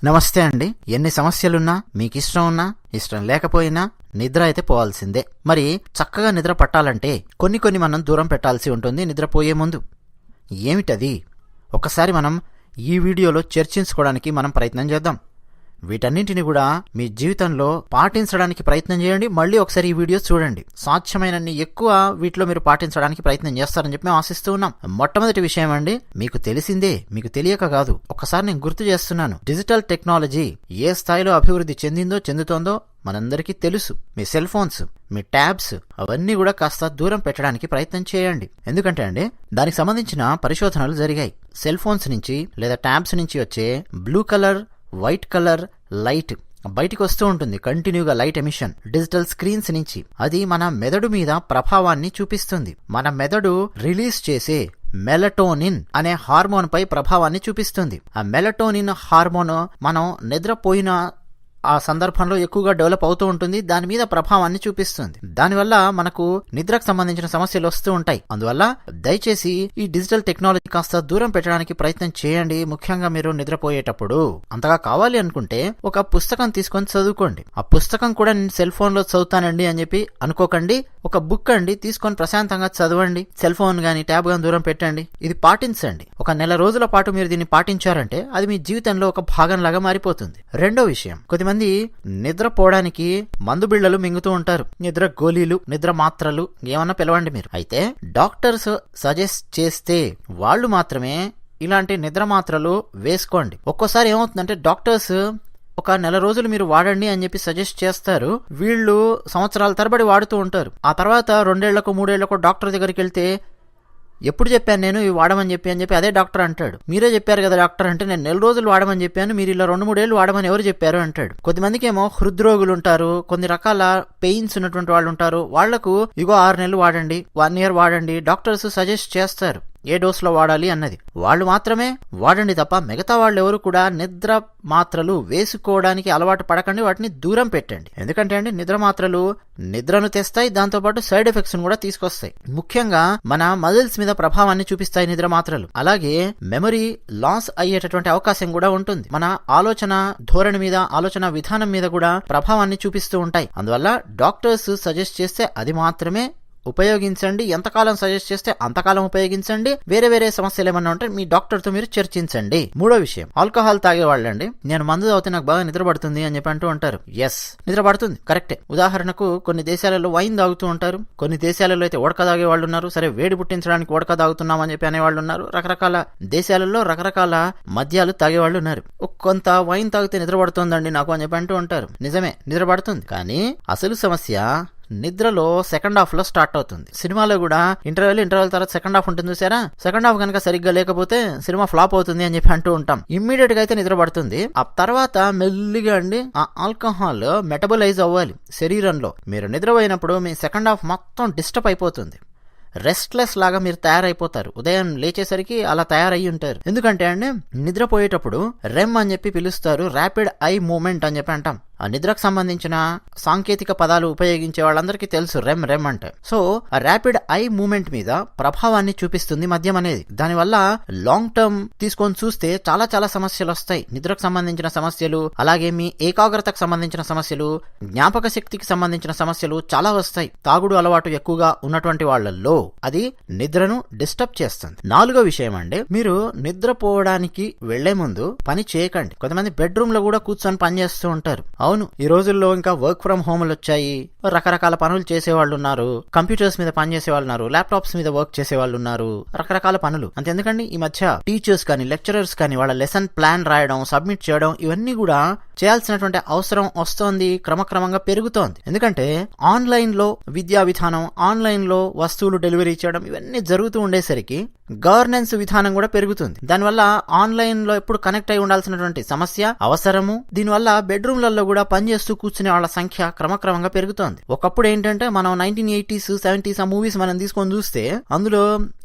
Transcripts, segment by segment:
నమస్తే అండి. ఎన్ని సమస్యలున్నా, మీకు ఇష్టం ఉన్నా ఇష్టం లేకపోయినా నిద్ర అయితే పోవాల్సిందే. మరి చక్కగా నిద్ర పట్టాలంటే కొన్ని మనం దూరం పెట్టాల్సి ఉంటుంది నిద్రపోయే ముందు. ఏమిటది? ఒకసారి మనం ఈ వీడియోలో చర్చించుకోవడానికి మనం ప్రయత్నం చేద్దాం. వీటన్నింటిని కూడా మీ జీవితంలో పాటించడానికి ప్రయత్నం చేయండి. మళ్ళీ ఒకసారి ఈ వీడియో చూడండి. సాధ్యమైనన్ని ఎక్కువ వీటిలో మీరు పాటించడానికి ప్రయత్నం చేస్తారని చెప్పి మేము ఆశిస్తూ ఉన్నాం. మొట్టమొదటి విషయం అండి, మీకు తెలిసిందే, మీకు తెలియక కాదు, ఒకసారి నేను గుర్తు చేస్తున్నాను. డిజిటల్ టెక్నాలజీ ఏ స్థాయిలో అభివృద్ధి చెందుతోందో మనందరికీ తెలుసు. మీ సెల్ ఫోన్స్, మీ ట్యాబ్స్ అవన్నీ కూడా కాస్త దూరం పెట్టడానికి ప్రయత్నం చేయండి. ఎందుకంటే అండి, దానికి సంబంధించిన పరిశోధనలు జరిగాయి. సెల్ ఫోన్స్ నుంచి లేదా ట్యాబ్స్ నుంచి వచ్చే blue colour, white colour light బయటికి వస్తూ ఉంటుంది. కంటిన్యూగా లైట్ ఎమిషన్ డిజిటల్ స్క్రీన్స్ నుంచి. అది మన మెదడు మీద ప్రభావాన్ని చూపిస్తుంది. మన మెదడు రిలీజ్ చేసే మెలటోనిన్ అనే హార్మోన్ పై ప్రభావాన్ని చూపిస్తుంది. ఆ మెలటోనిన్ హార్మోన్ మనం నిద్రపోయిన ఆ సందర్భంలో ఎక్కువగా డెవలప్ అవుతూ ఉంటుంది. దాని మీద ప్రభావాన్ని చూపిస్తుంది. దానివల్ల మనకు నిద్రకు సంబంధించిన సమస్యలు వస్తూ ఉంటాయి. అందువల్ల దయచేసి ఈ డిజిటల్ టెక్నాలజీ కాస్త దూరం పెట్టడానికి ప్రయత్నం చేయండి. ముఖ్యంగా మీరు నిద్రపోయేటప్పుడు అంతగా కావాలి అనుకుంటే ఒక పుస్తకం తీసుకొని చదువుకోండి. ఆ పుస్తకం కూడా నేను సెల్ ఫోన్ లో చదువుతానండి అని చెప్పి అనుకోకండి. ఒక బుక్ అండి తీసుకొని ప్రశాంతంగా చదవండి. సెల్ ఫోన్ గానీ ట్యాబ్ గానీ దూరం పెట్టండి. ఇది పాటించండి. ఒక నెల రోజుల పాటు మీరు దీన్ని పాటించారంటే అది మీ జీవితంలో ఒక భాగంలాగా మారిపోతుంది. రెండో విషయం, కొద్దిమంది నిద్రపోవడానికి మందు బిళ్ళలు మింగుతూ ఉంటారు. నిద్ర గోళీలు, నిద్ర మాత్రలు ఏమన్నా పిలవండి మీరు. అయితే డాక్టర్స్ సజెస్ట్ చేస్తే వాళ్ళు మాత్రమే ఇలాంటి నిద్ర మాత్రలు వేసుకోండి. ఒక్కోసారి ఏమవుతుందంటే డాక్టర్స్ ఒక నెల రోజులు మీరు వాడండి అని చెప్పి సజెస్ట్ చేస్తారు. వీళ్ళు సంవత్సరాల తరబడి వాడుతూ ఉంటారు. ఆ తర్వాత 2 ఏళ్లకో 3 ఏళ్లకో డాక్టర్ దగ్గరికి వెళ్తే ఎప్పుడు చెప్పాను నేను ఇవి వాడమని చెప్పి అదే డాక్టర్ అంటాడు. మీరే చెప్పారు కదా డాక్టర్ అంటే, నేను నెల రోజులు వాడమని చెప్పాను, మీరు ఇలా 2-3 ఏళ్ళు వాడమని ఎవరు చెప్పారు అంటాడు. కొద్దిమందికి ఏమో హృద్రోగులు ఉంటారు, కొన్ని రకాల పెయిన్స్ ఉన్నటువంటి వాళ్ళు ఉంటారు. వాళ్లకు ఇగో 6 నెలలు వాడండి, 1 ఇయర్ వాడండి, డాక్టర్స్ సజెస్ట్ చేస్తారు ఏ డోస్ లో వాడాలి అన్నది. వాళ్ళు మాత్రమే వాడండి తప్ప మిగతా వాళ్ళు ఎవరు కూడా నిద్ర మాత్రలు వేసుకోవడానికి అలవాటు పడకండి. వాటిని దూరం పెట్టండి. ఎందుకంటే అండి, నిద్ర మాత్రలు నిద్రను తెస్తాయి, దాంతోపాటు సైడ్ ఎఫెక్ట్స్ కూడా తీసుకొస్తాయి. ముఖ్యంగా మన మజిల్స్ మీద ప్రభావాన్ని చూపిస్తాయి నిద్ర మాత్రలు. అలాగే మెమరీ లాస్ అయ్యేటటువంటి అవకాశం కూడా ఉంటుంది. మన ఆలోచన ధోరణి మీద, ఆలోచన విధానం మీద కూడా ప్రభావాన్ని చూపిస్తూ ఉంటాయి. అందువల్ల డాక్టర్స్ సజెస్ట్ చేస్తే అది మాత్రమే ఉపయోగించండి. ఎంతకాలం సజెస్ట్ చేస్తే అంతకాలం ఉపయోగించండి. వేరే సమస్యలు ఏమన్నా ఉంటే మీ డాక్టర్ తో మీరు చర్చించండి. మూడో విషయం, ఆల్కహాల్ తాగేవాళ్ళండి, నేను మందు తాగితే నాకు బాగా నిద్ర పడుతుంది అని చెప్పి అంటూ ఉంటారు. ఎస్, నిద్ర పడుతుంది, కరెక్టే. ఉదాహరణకు కొన్ని దేశాలలో వైన్ తాగుతూ ఉంటారు, కొన్ని దేశాలలో అయితే వడక తాగే వాళ్ళు ఉన్నారు. సరే, వేడి పుట్టించడానికి వడక తాగుతున్నాం అని చెప్పి అనేవాళ్ళు ఉన్నారు. రకరకాల దేశాలలో రకరకాల మద్యాలు తాగేవాళ్ళు ఉన్నారు. కొంత వైన్ తాగితే నిద్ర పడుతుందండి నాకు అని చెప్పి అంటూ ఉంటారు. నిజమే, నిద్ర పడుతుంది. కానీ అసలు సమస్య నిద్రలో సెకండ్ హాఫ్ లో స్టార్ట్ అవుతుంది. సినిమాలో కూడా ఇంటర్వెల్ తర్వాత సెకండ్ హాఫ్ ఉంటుంది చూసారా. సెకండ్ హాఫ్ కనుక సరిగ్గా లేకపోతే సినిమా ఫ్లాప్ అవుతుంది అని చెప్పి అంటూ ఉంటాం. ఇమ్మీడియట్ గా అయితే నిద్ర పడుతుంది. ఆ తర్వాత మెల్లిగా అండి ఆ ఆల్కహాల్ మెటబలైజ్ అవ్వాలి శరీరంలో. మీరు నిద్రపోయినప్పుడు మీ సెకండ్ హాఫ్ మొత్తం డిస్టర్బ్ అయిపోతుంది. రెస్ట్లెస్ లాగా మీరు తయారైపోతారు. ఉదయం లేచేసరికి అలా తయారయ్యి ఉంటారు. ఎందుకంటే అండి, నిద్రపోయేటప్పుడు రెమ్ అని చెప్పి పిలుస్తారు, ర్యాపిడ్ ఐ మూవ్మెంట్ అని చెప్పి అంటాం. ఆ నిద్రకు సంబంధించిన సాంకేతిక పదాలు ఉపయోగించే వాళ్ళందరికీ తెలుసు రెమ్ అంటే. సో ఆ ర్యాపిడ్ ఐ మూవ్మెంట్ మీద ప్రభావాన్ని చూపిస్తుంది మద్యం అనేది. దానివల్ల లాంగ్ టర్మ్ తీసుకొని చూస్తే చాలా సమస్యలు వస్తాయి. నిద్రకు సంబంధించిన సమస్యలు, అలాగే మీ ఏకాగ్రతకు సంబంధించిన సమస్యలు, జ్ఞాపక శక్తికి సంబంధించిన సమస్యలు చాలా వస్తాయి. తాగుడు అలవాటు ఎక్కువగా ఉన్నటువంటి వాళ్ళల్లో అది నిద్రను డిస్టర్బ్ చేస్తుంది. నాలుగో విషయం అండి, మీరు నిద్రపోవడానికి వెళ్లే ముందు పని చేయకండి. కొంతమంది బెడ్రూమ్ లో కూడా కూర్చొని పని చేస్తూ ఉంటారు. అవును, ఈ రోజుల్లో ఇంకా వర్క్ ఫ్రం హోమ్లు వచ్చాయి. రకరకాల పనులు చేసేవాళ్ళు ఉన్నారు. కంప్యూటర్స్ మీద పని చేసే వాళ్ళు ఉన్నారు, ల్యాప్టాప్స్ మీద వర్క్ చేసే వాళ్ళు ఉన్నారు. రకరకాల పనులు. అంతెందుకండి, ఈ మధ్య టీచర్స్ కానీ లెక్చరర్స్ కానీ వాళ్ళ లెసన్ ప్లాన్ రాయడం, సబ్మిట్ చేయడం, ఇవన్నీ కూడా చేయాల్సినటువంటి అవసరం వస్తోంది, క్రమక్రమంగా పెరుగుతోంది. ఎందుకంటే ఆన్లైన్ లో విద్యా విధానం, ఆన్లైన్ లో వస్తువులు డెలివరీ చేయడం, ఇవన్నీ జరుగుతూ ఉండేసరికి గవర్నెన్స్ విధానం కూడా పెరుగుతుంది. దానివల్ల ఆన్లైన్ లో ఎప్పుడు కనెక్ట్ అయి ఉండాల్సినటువంటి సమస్య, అవసరము. దీనివల్ల బెడ్రూమ్లలో కూడా పనిచేస్తూ కూర్చునే వాళ్ళ సంఖ్య క్రమక్రమంగా పెరుగుతోంది. ఒకప్పుడు ఏంటంటే మనం 1980s 70s ఆ మూవీస్ మనం తీసుకొని చూస్తే అందులో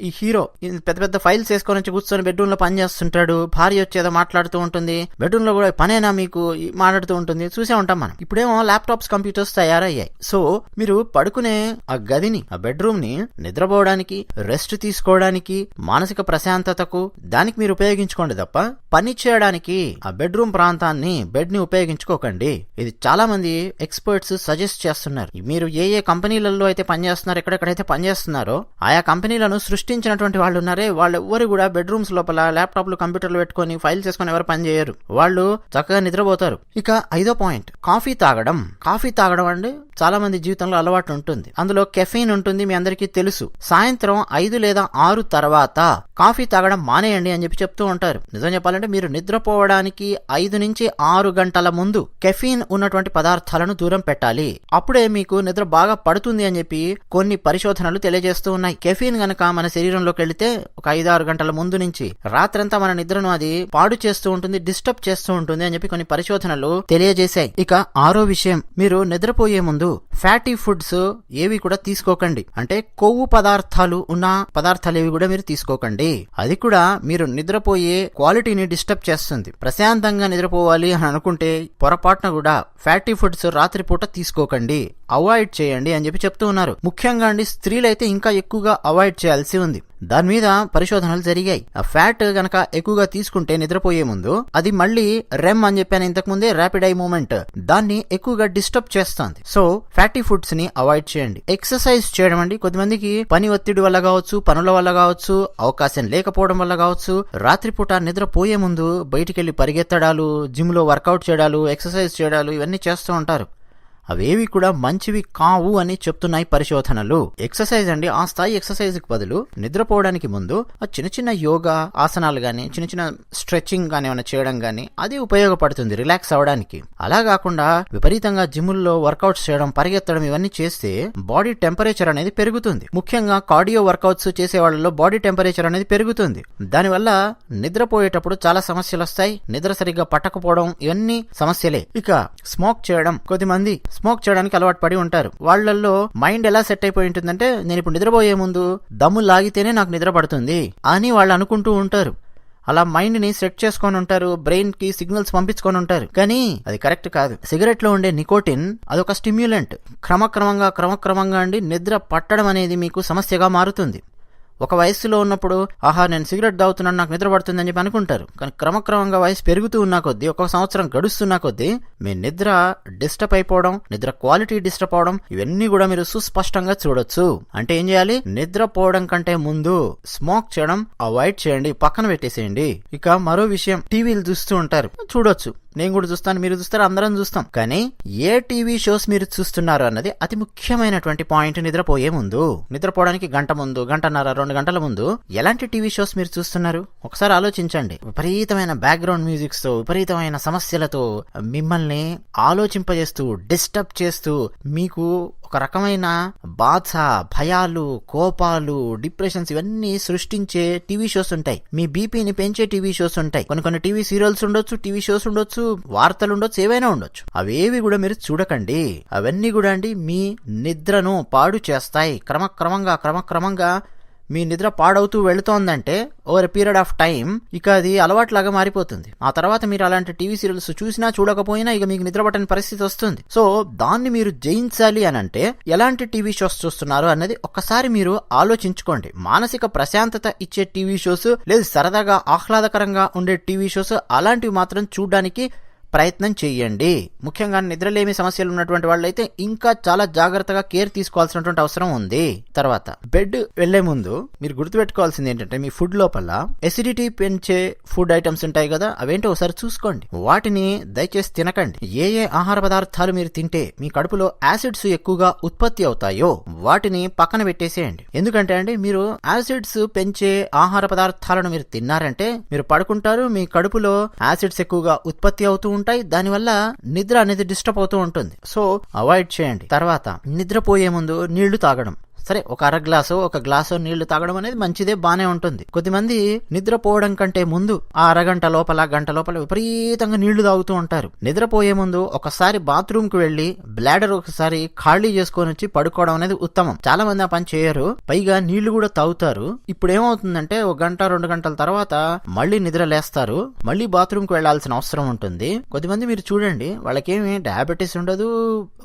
ఈ హీరో పెద్ద ఫైల్స్ వేసుకొని వచ్చి కూర్చొని బెడ్రూమ్ లో పని చేస్తుంటాడు. భార్య వచ్చేదో మాట్లాడుతూ ఉంటుంది. బెడ్రూమ్ లో కూడా పనేనా మీకు మాట్లాడుతూ ఉంటుంది. చూసే ఉంటాం మనం. ఇప్పుడేమో ల్యాప్టాప్స్, కంప్యూటర్స్ తయారయ్యాయి. సో మీరు పడుకునే ఆ గదిని, ఆ బెడ్రూమ్ ని నిద్రపోవడానికి, రెస్ట్ తీసుకోవడానికి, మానసిక ప్రశాంతతకు దానికి మీరు ఉపయోగించుకోండి తప్ప పని చేయడానికి ఆ బెడ్రూమ్ ప్రాంతాన్ని బెడ్ ని ఉపయోగించుకోకండి. ఇది చాలా మంది ఎక్స్పర్ట్స్ సజెస్ట్ చేస్తున్నారు. మీరు ఏ కంపెనీలలో అయితే పనిచేస్తున్నారు, ఎక్కడెక్కడైతే పనిచేస్తున్నారో ఆయా కంపెనీలను సృష్టించినటువంటి వాళ్ళు ఉన్నారే, వాళ్ళెవ్వరు కూడా బెడ్రూమ్స్ లోపల ల్యాప్టాప్లు కంప్యూటర్లు పెట్టుకుని ఫైల్ చేసుకుని ఎవరు పని చేయరు. వాళ్ళు చక్కగా నిద్రపోతారు. ఇక 5వ పాయింట్, కాఫీ తాగడం. కాఫీ తాగడం అంటే చాలా మంది జీవితంలో అలవాటు ఉంటుంది. అందులో కెఫీన్ ఉంటుంది, మీ అందరికీ తెలుసు. సాయంత్రం 5 లేదా 6 తర్వాత కాఫీ తాగడం మానేయండి అని చెప్తూ ఉంటారు. నిజం చెప్పాలంటే మీరు నిద్రపోవడానికి 5 నుంచి 6 గంటల ముందు కెఫీన్ ఉన్నటువంటి పదార్థాలను దూరం పెట్టాలి. అప్పుడే మీకు నిద్ర బాగా పడుతుంది అని చెప్పి కొన్ని పరిశోధనలు తెలియజేస్తూ ఉన్నాయి. కెఫీన్ గనక మన శరీరంలోకి వెళితే ఒక 5-6 గంటల ముందు నుంచి రాత్రంతా మన నిద్రను అది పాడు చేస్తూ ఉంటుంది, డిస్టర్బ్ చేస్తూ ఉంటుంది అని చెప్పి కొన్ని పరిశోధనలు తెలియజేశాయి. ఇక 6వ విషయం, మీరు నిద్రపోయే ముందు ఫ్యాటీ ఫుడ్స్ ఏవి కూడా తీసుకోకండి. అంటే కొవ్వు పదార్థాలు ఉన్న పదార్థాలు ఏవి కూడా మీరు తీసుకోకండి. అది కూడా మీరు నిద్రపోయే క్వాలిటీని డిస్టర్బ్ చేస్తుంది. ప్రశాంతంగా నిద్రపోవాలి అని అనుకుంటే పొరపాటున కూడా ఫ్యాటీ ఫుడ్స్ రాత్రిపూట తీసుకోకండి, అవాయిడ్ చేయండి అని చెప్తూ ఉన్నారు. ముఖ్యంగా అండి స్త్రీలైతే ఇంకా ఎక్కువగా అవాయిడ్ చేయాల్సి ఉంది. దాని మీద పరిశోధనలు జరిగాయి. ఆ ఫ్యాట్ గనక ఎక్కువగా తీసుకుంటే నిద్రపోయే ముందు అది మళ్ళీ రెమ్ అని చెప్పాను ఇంతకు ముందే, ర్యాపిడ్ ఐ మూమెంట్, దాన్ని ఎక్కువగా డిస్టర్బ్ చేస్తుంది. సో ఫ్యాటీ ఫుడ్స్ ని అవాయిడ్ చేయండి. ఎక్సర్సైజ్ చేయడం అండి, కొద్దిమందికి పని ఒత్తిడి వల్ల కావచ్చు, పనుల వల్ల కావచ్చు, అవకాశం లేకపోవడం వల్ల కావచ్చు, రాత్రిపూట నిద్రపోయే ముందు బయటికి వెళ్లి పరిగెత్తడాలు, జిమ్ లో వర్కౌట్ చేయడాలు, ఎక్సర్సైజ్ చేయడాలు ఇవన్నీ చేస్తూ ఉంటారు. అవేవి కూడా మంచివి కావు అని చెప్తున్నాయి పరిశోధనలు. ఎక్సర్సైజ్ అండి, ఆ స్థాయి ఎక్సర్సైజ్ కి బదులు నిద్రపోవడానికి ముందు చిన్న చిన్న యోగా ఆసనాలు గానీ, చిన్న చిన్న స్ట్రెచింగ్ గానీ ఏమైనా చేయడం గానీ అది ఉపయోగపడుతుంది రిలాక్స్ అవడానికి. అలా కాకుండా విపరీతంగా జిమ్ముల్లో వర్కౌట్స్ చేయడం, పరిగెత్తడం ఇవన్నీ చేస్తే బాడీ టెంపరేచర్ అనేది పెరుగుతుంది. ముఖ్యంగా కార్డియో వర్కౌట్స్ చేసే వాళ్ళలో బాడీ టెంపరేచర్ అనేది పెరుగుతుంది. దానివల్ల నిద్రపోయేటప్పుడు చాలా సమస్యలు వస్తాయి. నిద్ర సరిగ్గా పట్టకపోవడం ఇవన్నీ సమస్యలే. ఇక స్మోక్ చేయడం, కొద్దిమంది స్మోక్ చేయడానికి అలవాటు పడి ఉంటారు. వాళ్ళల్లో మైండ్ ఎలా సెట్ అయిపోయి ఉంటుందంటే నేను ఇప్పుడు నిద్రపోయే ముందు దమ్ము లాగితేనే నాకు నిద్ర పడుతుంది అని వాళ్ళు అనుకుంటూ ఉంటారు. అలా మైండ్ ని సెట్ చేసుకొని ఉంటారు, బ్రెయిన్ కి సిగ్నల్స్ పంపించుకొని ఉంటారు. కానీ అది కరెక్ట్ కాదు. సిగరెట్ లో ఉండే నికోటిన్ అదొక స్టిమ్యులెంట్. క్రమక్రమంగా అండి నిద్ర పట్టడం అనేది మీకు సమస్యగా మారుతుంది. ఒక వయస్సులో ఉన్నప్పుడు నేను సిగరెట్ తాగుతున్నాను నాకు నిద్ర పడుతుందని చెప్పి అనుకుంటారు. కానీ క్రమక్రమంగా వయసు పెరుగుతూ ఉన్న కొద్దీ, ఒక సంవత్సరం గడుస్తున్న కొద్దీ మీ నిద్ర డిస్టర్బ్ అయిపోవడం, నిద్ర క్వాలిటీ డిస్టర్బ్ అవడం ఇవన్నీ కూడా మీరు సుస్పష్టంగా చూడొచ్చు. అంటే ఏం చేయాలి? నిద్రపోవడం కంటే ముందు స్మోక్ చేయడం అవాయిడ్ చేయండి, పక్కన పెట్టేసేయండి. ఇక మరో విషయం, టీవీలు చూస్తూ ఉంటారు, చూడొచ్చు. నేను కూడా చూస్తాను, మీరు చూస్తారు, అందరం చూస్తాం. కానీ ఏ టీవీ షోస్ మీరు చూస్తున్నారు అన్నది అతి ముఖ్యమైనటువంటి పాయింట్. నిద్రపోయే ముందు, నిద్రపోవడానికి గంట ముందు, గంటన్నర, 2 గంటల ముందు ఎలాంటి టీవీ షోస్ మీరు చూస్తున్నారు ఒకసారి ఆలోచించండి. విపరీతమైన బ్యాక్గ్రౌండ్ మ్యూజిక్స్ తో, విపరీతమైన సమస్యలతో మిమ్మల్ని ఆలోచింపజేస్తూ, డిస్టర్బ్ చేస్తూ, మీకు ఒక రకమైన బాధ, భయాలు, కోపాలు, డిప్రెషన్స్ ఇవన్నీ సృష్టించే టీవీ షోస్ ఉంటాయి. మీ బీపీని పెంచే టీవీ షోస్ ఉంటాయి. కొన్ని టీవీ సీరియల్స్ ఉండొచ్చు, టీవీ షోస్ ఉండొచ్చు, వార్తలు ఉండొచ్చు, ఏవైనా ఉండొచ్చు. అవేవి కూడా మీరు చూడకండి. అవన్నీ కూడా అండి మీ నిద్రను పాడు చేస్తాయి. క్రమక్రమంగా మీ నిద్ర పాడవుతూ వెళుతోందంటే ఓవర్ పీరియడ్ ఆఫ్ టైం ఇక అది అలవాట్లాగా మారిపోతుంది. ఆ తర్వాత మీరు అలాంటి టీవీ సీరియల్స్ చూసినా చూడకపోయినా ఇక మీకు నిద్ర పట్టని పరిస్థితి వస్తుంది. సో దాన్ని మీరు జయించాలి అని అంటే ఎలాంటి టీవీ షోస్ చూస్తున్నారు అన్నది ఒక్కసారి మీరు ఆలోచించుకోండి. మానసిక ప్రశాంతత ఇచ్చే టీవీ షోస్, లేదు సరదాగా ఆహ్లాదకరంగా ఉండే టీవీ షోస్, అలాంటివి మాత్రం చూడడానికి ప్రయత్నం చేయండి. ముఖ్యంగా నిద్రలేమి సమస్యలు ఉన్నటువంటి వాళ్ళైతే ఇంకా చాలా జాగ్రత్తగా కేర్ తీసుకోవాల్సినటువంటి అవసరం ఉంది. తర్వాత బెడ్ వెళ్లే ముందు మీరు గుర్తుపెట్టుకోవాల్సింది ఏంటంటే, మీ ఫుడ్ లోపల ఎసిడిటీ పెంచే ఫుడ్ ఐటమ్స్ ఉంటాయి కదా, అవేంటో ఒకసారి చూసుకోండి. వాటిని దయచేసి తినకండి. ఏ ఆహార పదార్థాలు మీరు తింటే మీ కడుపులో యాసిడ్స్ ఎక్కువగా ఉత్పత్తి అవుతాయో వాటిని పక్కన పెట్టేసేయండి. ఎందుకంటే అండి మీరు యాసిడ్స్ పెంచే ఆహార పదార్థాలను మీరు తిన్నారంటే మీరు పడుకుంటారు, మీ కడుపులో యాసిడ్స్ ఎక్కువగా ఉత్పత్తి అవుతూ ఉంటాయి. దానివల్ల నిద్ర అనేది డిస్టర్బ్ అవుతూ ఉంటుంది. సో అవాయిడ్ చేయండి. తర్వాత నిద్రపోయే ముందు నీళ్లు తాగడం. సరే, ఒక ఒక గ్లాసు నీళ్లు తాగడం అనేది మంచిదే, బానే ఉంటుంది. కొద్దిమంది నిద్రపోవడం కంటే ముందు ఆ అరగంట లోపల, గంట లోపల విపరీతంగా నీళ్లు తాగుతూ ఉంటారు. నిద్రపోయే ముందు ఒకసారి బాత్రూమ్ కు వెళ్లి బ్లాడర్ ఒకసారి ఖాళీ చేసుకొని వచ్చి పడుకోవడం అనేది ఉత్తమం. చాలా మంది ఆ పని చేయరు, పైగా నీళ్లు కూడా తాగుతారు. ఇప్పుడు ఏమవుతుందంటే 1 గంట 2 గంటల తర్వాత మళ్ళీ నిద్ర లేస్తారు, మళ్ళీ బాత్రూమ్ కు వెళ్లాల్సిన అవసరం ఉంటుంది. కొద్దిమంది మీరు చూడండి, వాళ్ళకేమి డయాబెటీస్ ఉండదు,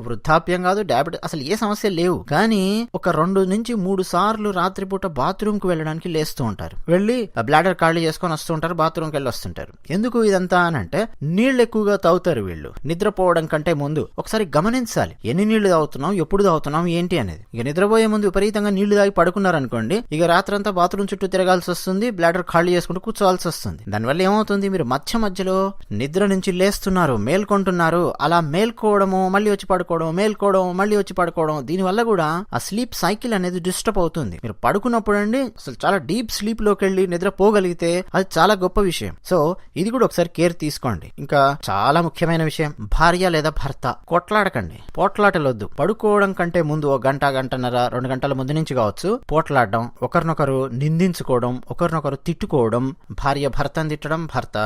వృద్ధాప్యం కాదు, డయాబెటీస్ అసలు ఏ సమస్య లేవు. కానీ ఒక 2 2 నుంచి 3 సార్లు రాత్రిపూట బాత్రూమ్ కు వెళ్ళడానికి లేస్తూ ఉంటారు. వెళ్ళి బ్లాడర్ ఖాళీ చేసుకొని వస్తూ ఉంటారు, బాత్రూమ్కి వెళ్ళి వస్తుంటారు. ఎందుకు ఇదంతా అని అంటే నీళ్లు ఎక్కువగా తాగుతారు వీళ్ళు నిద్రపోవడం కంటే ముందు. ఒకసారి గమనించాలి, ఎన్ని నీళ్లు తాగుతున్నాం, ఎప్పుడు తాగుతున్నాం, ఏంటి అనేది. ఇక నిద్రపోయే ముందు విపరీతంగా నీళ్లు తాగి పడుకున్నారనుకోండి, ఇక రాత్రంతా బాత్రూమ్ చుట్టూ తిరగాల్సి వస్తుంది, బ్లాడర్ ఖాళీ చేసుకుంటూ కూర్చోవాల్సి వస్తుంది. దానివల్ల ఏమవుతుంది, మీరు మధ్యలో నిద్ర నుంచి లేస్తున్నారు, మేల్కొంటున్నారు, అలా మేల్కోవడము మళ్ళీ వచ్చి పడుకోవడం, మేల్కోవడం మళ్ళీ వచ్చి పడుకోవడం, దీనివల్ల కూడా ఆ స్లీప్ సైకిల్ అనేది డిస్టర్బ్ అవుతుంది. మీరు పడుకున్నప్పుడు అండి అసలు చాలా డీప్ స్లీప్ లోకి వెళ్ళి నిద్రపోగలిగితే అది చాలా గొప్ప విషయం. సో ఇది కూడా ఒకసారి కేర్ తీసుకోండి. ఇంకా చాలా ముఖ్యమైన విషయం, భార్య లేదా భర్త కొట్లాడకండి, పోట్లాటలొద్దు. పడుకోవడం కంటే ముందు 1 గంట, గంటన్నర, 2 గంటల ముందు నుంచి కావచ్చు పోట్లాడడం, ఒకరినొకరు నిందించుకోవడం, ఒకరినొకరు తిట్టుకోవడం, భార్య భర్తను తిట్టడం, భర్త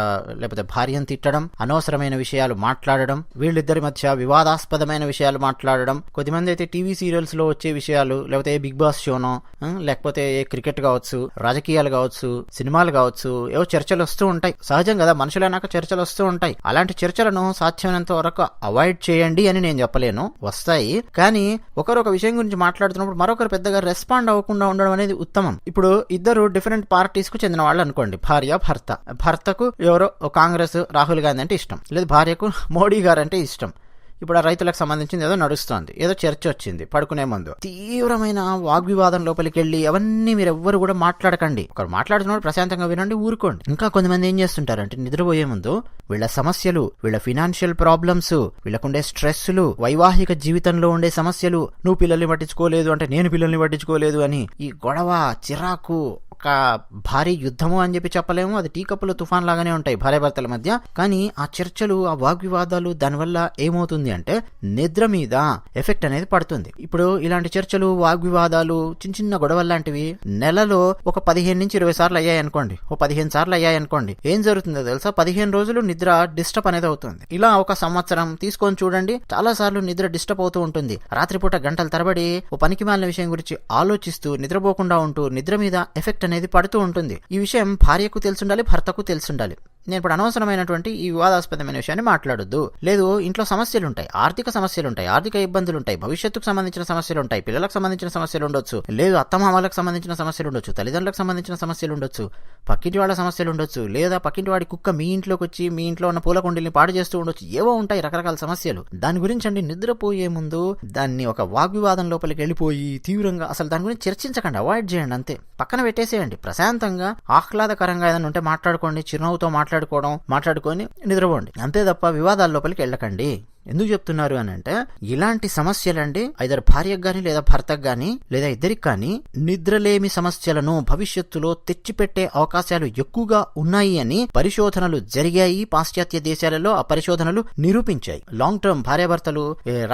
లేకపోతే భార్యను తిట్టడం, అనవసరమైన విషయాలు మాట్లాడడం, వీళ్ళిద్దరి మధ్య వివాదాస్పదమైన విషయాలు మాట్లాడడం. కొద్దిమంది అయితే టీవీ సీరియల్స్ లో వచ్చే విషయాలు, లేకపోతే బిగ్ బాస్ షోనో, లేకపోతే క్రికెట్ కావచ్చు, రాజకీయాలు కావచ్చు, సినిమాలు కావచ్చు, ఏవో చర్చలు వస్తూ ఉంటాయి. సహజం కదా, మనుషులైనాక చర్చలు వస్తూ ఉంటాయి. అలాంటి చర్చలను సాధ్యమైనంత వరకు అవాయిడ్ చేయండి అని నేను చెప్పలేను, వస్తాయి. కానీ ఒకరు ఒక విషయం గురించి మాట్లాడుతున్నప్పుడు మరొకరు పెద్దగా రెస్పాండ్ అవ్వకుండా ఉండడం అనేది ఉత్తమం. ఇప్పుడు ఇద్దరు డిఫరెంట్ పార్టీస్ కు చెందిన వాళ్ళు అనుకోండి, భార్య భర్త. భర్తకు ఎవరో కాంగ్రెస్ రాహుల్ గాంధీ అంటే ఇష్టం, లేదు భార్యకు మోడీ గారు అంటే ఇష్టం. ఇప్పుడు ఆ రైతులకు సంబంధించింది ఏదో నడుస్తోంది, ఏదో చర్చ వచ్చింది పడుకునే ముందు, తీవ్రమైన వాగ్వివాదం లోపలికి వెళ్ళి అవన్నీ మీరు ఎవ్వరు కూడా మాట్లాడకండి. ఒకరు మాట్లాడుతున్నప్పుడు ప్రశాంతంగా వినండి, ఊరుకోండి. ఇంకా కొంతమంది ఏం చేస్తుంటారంటే నిద్రపోయే ముందు వీళ్ళ సమస్యలు, వీళ్ళ ఫినాన్షియల్ ప్రాబ్లమ్స్, వీళ్ళకుండే స్ట్రెస్లు, వైవాహిక జీవితంలో ఉండే సమస్యలు, నువ్వు పిల్లల్ని పట్టించుకోలేదు అంటే నేను పిల్లల్ని పట్టించుకోలేదు అని ఈ గొడవ, చిరాకు, ఒక భారీ యుద్ధము అని చెప్పి చెప్పలేము. అది టీ కప్పుల తుఫాన్ లాగానే ఉంటాయి భార్యాభర్తల మధ్య. కానీ ఆ చర్చలు, ఆ వాగ్వివాదాలు, దానివల్ల ఏమవుతుంది అంటే నిద్ర మీద ఎఫెక్ట్ అనేది పడుతుంది. ఇప్పుడు ఇలాంటి చర్చలు, వాగ్వివాదాలు, చిన్న చిన్న గొడవలు లాంటివి నెలలో ఒక 15 నుంచి 20 సార్లు అయ్యాయనుకోండి, 15 సార్లు అయ్యాయనుకోండి, ఏం జరుగుతుందో తెలుసా, 15 రోజులు నిద్ర డిస్టర్బ్ అనేది అవుతుంది. ఇలా 1 సంవత్సరం తీసుకొని చూడండి, చాలా సార్లు నిద్ర డిస్టర్బ్ అవుతూ ఉంటుంది. రాత్రిపూట గంటల తరబడి ఓ పనికి మాలిన విషయం గురించి ఆలోచిస్తూ నిద్రపోకుండా ఉంటూ నిద్ర మీద ఎఫెక్ట్ అనేది పడుతూ ఉంటుంది. ఈ విషయం భార్యకు తెలుసుండాలి, భర్తకు తెలుసుండాలి. నేను ఇప్పుడు అనవసరమైనటువంటి ఈ వివాదాస్పదమైన విషయాన్ని మాట్లాడొద్దు. లేదు, ఇంట్లో సమస్యలు ఉంటాయి, ఆర్థిక సమస్యలు ఉంటాయి, ఆర్థిక ఇబ్బందులు ఉంటాయి, భవిష్యత్తుకు సంబంధించిన సమస్యలు ఉంటాయి, పిల్లలకు సంబంధించిన సమస్యలు ఉండొచ్చు, లేదు అత్తమామలకు సంబంధించిన సమస్యలు ఉండొచ్చు, తల్లిదండ్రులకు సంబంధించిన సమస్యలు ఉండొచ్చు, పక్కింటి వాళ్ళ సమస్యలు ఉండొచ్చు, లేదా పక్కింటి వాడి కుక్క మీ ఇంట్లోకి వచ్చి మీ ఇంట్లో ఉన్న పూల కుండీల్ని పాడు చేస్తూ ఉండొచ్చు, ఏవో ఉంటాయి రకరకాల సమస్యలు. దాని గురించి అండి నిద్రపోయే ముందు దాన్ని ఒక వాగ్వివాదం లోపలికి వెళ్ళిపోయి తీవ్రంగా అసలు దాని గురించి చర్చించకండి, అవాయిడ్ చేయండి, అంతే పక్కన పెట్టేసేయండి. ప్రశాంతంగా ఆహ్లాదకరంగా ఏదైనా ఉంటే మాట్లాడుకోండి, చిరునవ్వుతో మాట్లాడుకొని నిద్రపోండి, అంతే తప్ప వివాదాల లోపలికి వెళ్ళకండి. ఎందుకు చెప్తున్నారు అని అంటే ఇలాంటి సమస్యలండి ఐదర్ భార్యకు గాని లేదా భర్తకు గాని లేదా ఇద్దరికి కానీ నిద్రలేమి సమస్యలను భవిష్యత్తులో తెచ్చిపెట్టే అవకాశాలు ఎక్కువగా ఉన్నాయి అని పరిశోధనలు జరిగాయి. పాశ్చాత్య దేశాలలో ఆ పరిశోధనలు నిరూపించాయి. లాంగ్ టర్మ్ భార్యాభర్తలు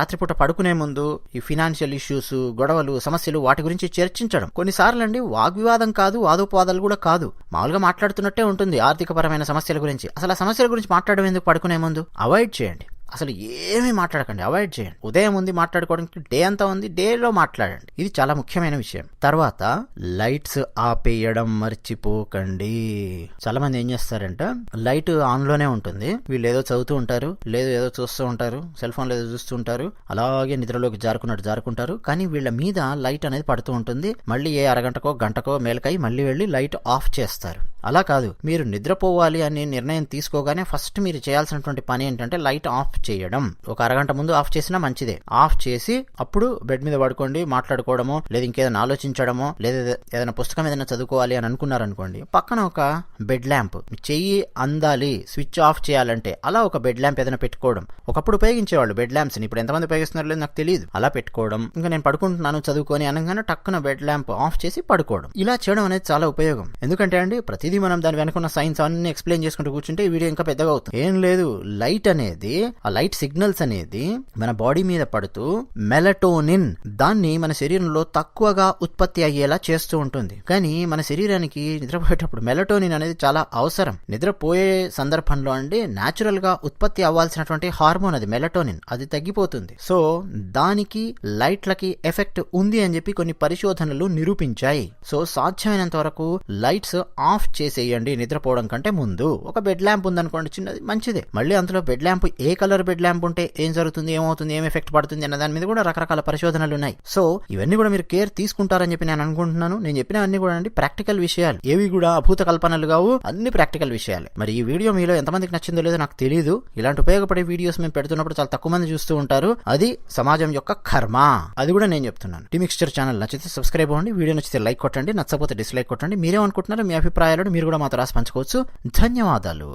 రాత్రిపూట పడుకునే ముందు ఈ ఫినాన్షియల్ ఇష్యూస్, గొడవలు, సమస్యలు వాటి గురించి చర్చించడం, కొన్నిసార్లు అండి వాగ్వివాదం కాదు, వాదోపవాదాలు కూడా కాదు, మామూలుగా మాట్లాడుతున్నట్టే ఉంటుంది ఆర్థిక పరమైన సమస్యల గురించి. అసలు ఆ సమస్యల గురించి మాట్లాడడం ఎందుకు పడుకునే ముందు? అవాయిడ్ చేయండి, అసలు ఏమీ మాట్లాడకండి, అవాయిడ్ చేయండి. ఉదయం ఉంది మాట్లాడుకోవడానికి, డే అంతా ఉంది, డేలో మాట్లాడండి. ఇది చాలా ముఖ్యమైన విషయం. తర్వాత లైట్స్ ఆపేయడం మర్చిపోకండి. చాలా మంది ఏం చేస్తారంటే లైట్ ఆన్ లోనే ఉంటుంది, వీళ్ళు ఏదో చదువుతూ ఉంటారు, లేదు ఏదో చూస్తూ ఉంటారు, సెల్ ఫోన్ ఏదో చూస్తూ ఉంటారు, అలాగే నిద్రలోకి జారుకుంటారు. కానీ వీళ్ళ మీద లైట్ అనేది పడుతూ ఉంటుంది. మళ్ళీ ఏ అరగంటకో గంటకో మేలకై మళ్ళీ వెళ్ళి లైట్ ఆఫ్ చేస్తారు. అలా కాదు, మీరు నిద్రపోవాలి అని నిర్ణయం తీసుకోగానే ఫస్ట్ మీరు చేయాల్సినటువంటి పని ఏంటంటే లైట్ ఆఫ్ చేయడం. ఒక అరగంట ముందు ఆఫ్ చేసినా మంచిదే. ఆఫ్ చేసి అప్పుడు బెడ్ మీద పడుకోండి, మాట్లాడుకోవడమో లేదా ఇంకేదైనా ఆలోచించడమో లేదా ఏదైనా పుస్తకం ఏదైనా చదువుకోవాలి అని అనుకున్నారనుకోండి, పక్కన ఒక బెడ్ ల్యాంప్, చెయ్యి అందాలి, స్విచ్ ఆఫ్ చేయాలంటే అలా ఒక బెడ్ ల్యాంప్ ఏదైనా పెట్టుకోవడం. ఒకప్పుడు ఉపయోగించేవాళ్ళు బెడ్ ల్యాంప్స్, ఇప్పుడు ఎంతమంది ఉపయోగిస్తున్నారు లేదు నాకు తెలియదు. అలా పెట్టుకోవడం, ఇంకా నేను పడుకుంటున్నాను చదువుకొని అనగానే టక్కున బెడ్ ల్యాంప్ ఆఫ్ చేసి పడుకోవడం. ఇలా చేయడం అనేది చాలా ఉపయోగం. ఎందుకంటే అండి ప్రతిదీ మనం దాని వెనుకున్న సైన్స్ అన్ని ఎక్స్ప్లెయిన్ చేసుకుంటూ కూర్చుంటే ఈ వీడియో ఇంకా పెద్దగా అవుతుంది. ఏం లేదు, లైట్ అనేది, ఆ లైట్ సిగ్నల్స్ అనేది మన బాడీ మీద పడుతూ మెలటోనిన్ దాన్ని మన శరీరంలో తక్కువగా ఉత్పత్తి అయ్యేలా చేస్తూ ఉంటుంది. కానీ మన శరీరానికి నిద్రపోయేటప్పుడు మెలటోనిన్ అనేది చాలా అవసరం. నిద్రపోయే సందర్భంలో అండి న్యాచురల్ గా ఉత్పత్తి అవ్వాల్సినటువంటి హార్మోన్ అది మెలటోనిన్, అది తగ్గిపోతుంది. సో దానికి లైట్లకి ఎఫెక్ట్ ఉంది అని చెప్పి కొన్ని పరిశోధనలు నిరూపించాయి. సో సాధ్యమైనంత వరకు లైట్స్ ఆఫ్ చేసేయండి నిద్రపోవడం కంటే ముందు. ఒక బెడ్ ల్యాంప్ ఉందనుకోండి చిన్నది, మంచిదే. మళ్ళీ అందులో బెడ్ ల్యాంప్ ఏ కలర్ బెడ్ ల్యాంప్ ఉంటే ఏం జరుగుతుంది, ఏమవుతుంది, ఏం ఎఫెక్ట్ పడుతుంది అన్న దాని మీద కూడా రకరకాల పరిశోధనలు ఉన్నాయి. సో ఇవన్నీ కూడా మీరు కేర్ తీసుకుంటారని చెప్పి నేను అనుకుంటున్నాను. నేను చెప్పినవన్నీ కూడా అండి ప్రాక్టికల్ విషయాలు, ఏవి కూడా అభూత కల్పనలు కావు, అన్ని ప్రాక్టికల్ విషయాలే. మరి ఈ వీడియో మీలో ఎంతమందికి నచ్చిందో లేదో నాకు తెలియదు. ఇలాంటి ఉపయోగపడే వీడియోస్ మేము పెడుతున్నప్పుడు చాలా తక్కువ మంది చూస్తూ ఉంటారు. అది సమాజం యొక్క కర్మ, అది కూడా నేను చెప్తున్నాను. టీ మిక్స్చర్ ఛానల్ నచ్చితే సబ్స్క్రైబ్ అవ్వండి, వీడియో నచ్చితే లైక్ కొట్టండి, నచ్చకపోతే డిస్లైక్ కొట్టండి. మీరేమనుకుంటున్నారో మీ అభిప్రాయాలను మీరు కూడా మాతో రాసి పంచుకోవచ్చు. ధన్యవాదాలు.